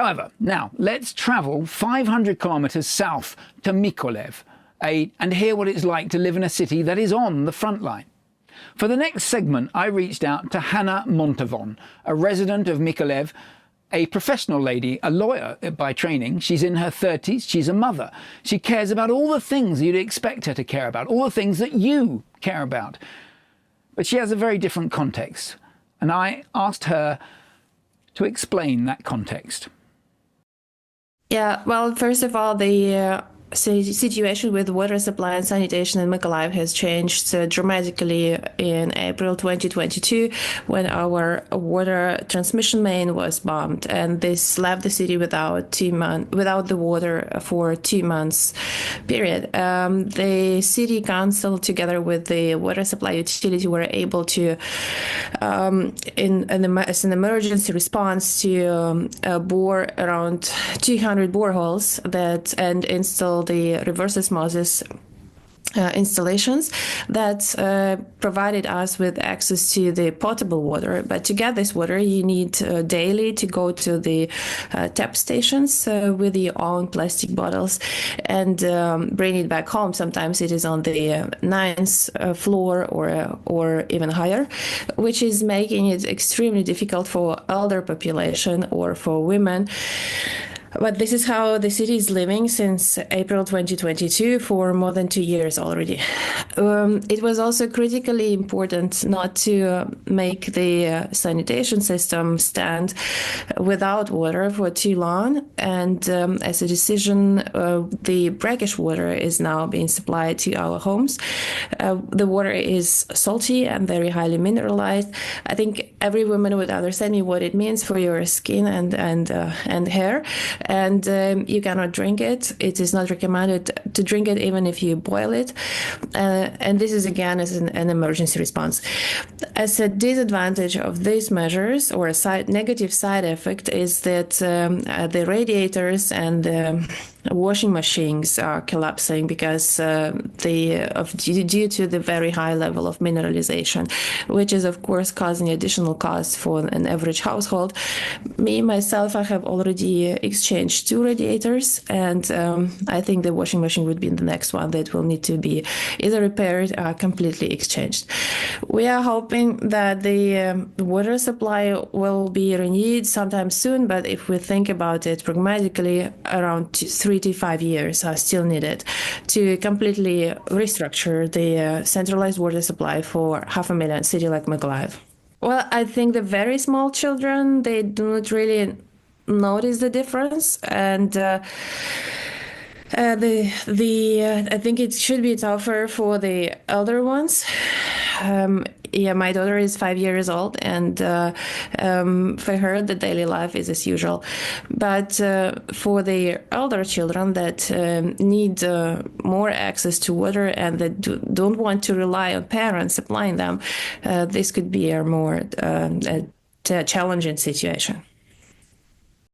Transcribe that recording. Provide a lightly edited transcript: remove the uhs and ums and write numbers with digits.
However, now let's travel 500 kilometers south to Mykolaiv and hear what it's like to live in a city that is on the front line. For the next segment, I reached out to Hannah Montavon, a resident of Mykolaiv, a professional lady, a lawyer by training. She's in her 30s. She's a mother. She cares about all the things you'd expect her to care about, all the things that you care about. But she has a very different context. And I asked her to explain that context. Yeah, well, first of all, the situation with water supply and sanitation in Mykolaiv has changed dramatically in April 2022 when our water transmission main was bombed, and this left the city without the water for 2 months period. The city council, together with the water supply utility, were able to, as an emergency response, to bore around 200 boreholes and install the reverse osmosis installations that provided us with access to the potable water. But to get this water, you need daily to go to the tap stations with your own plastic bottles and bring it back home. Sometimes it is on the 9th floor or even higher, which is making it extremely difficult for elder population or for women. But this is how the city is living since April 2022 for more than 2 years already. It was also critically important not to make the sanitation system stand without water for too long. And as a decision, the brackish water is now being supplied to our homes. The water is salty and very highly mineralized. I think every woman would understand me what it means for your skin and hair. And you cannot drink it. It is not recommended to drink it even if you boil it. And this is, again, as an emergency response. As a disadvantage of these measures, or a negative side effect, is that the radiators and the washing machines are collapsing because due to the very high level of mineralization, which is, of course, causing additional costs for an average household. Myself, I have already exchanged 2 radiators, and I think the washing machine would be the next one that will need to be either repaired or completely exchanged. We are hoping that the water supply will be renewed sometime soon, but if we think about it pragmatically, around 3 to 5 years are still needed to completely restructure the centralized water supply for 500,000 city like Mykolaiv. Well, I think the very small children, they do not really notice the difference, and I think it should be tougher for the elder ones. My daughter is 5 years old, and for her, the daily life is as usual. But for the elder children that need more access to water and that don't want to rely on parents supplying them, this could be a more challenging situation.